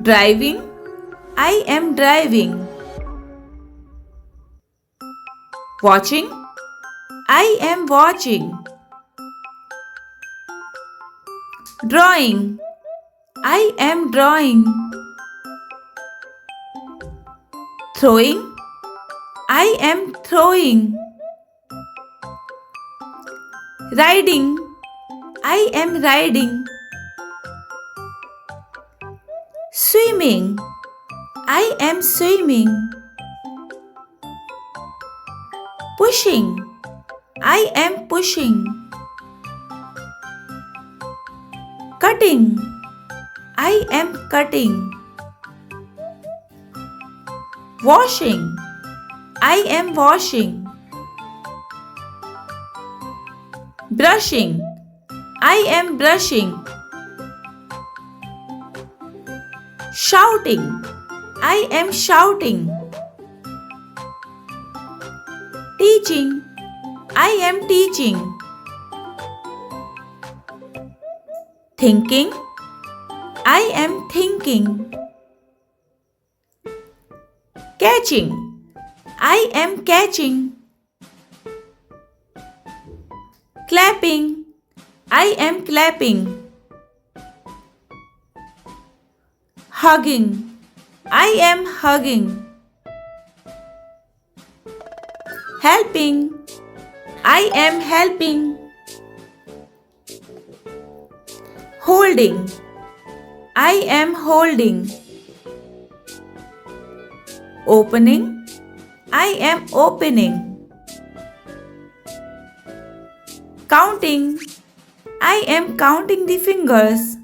Driving, I am driving. Watching, I am watching. Drawing, I am drawing. Throwing, I am throwing. Riding, I am riding. Swimming, I am swimming. Pushing, I am pushing. Cutting, I am cutting. Washing, I am washing. Brushing, I am brushing. Shouting, I am shouting. Teaching, I am teaching. Thinking, I am thinking. Catching, I am catching. Clapping, I am clapping. Hugging, I am hugging. Helping, I am helping. Holding, I am holding. Opening, I am opening. Counting, I am counting the fingers.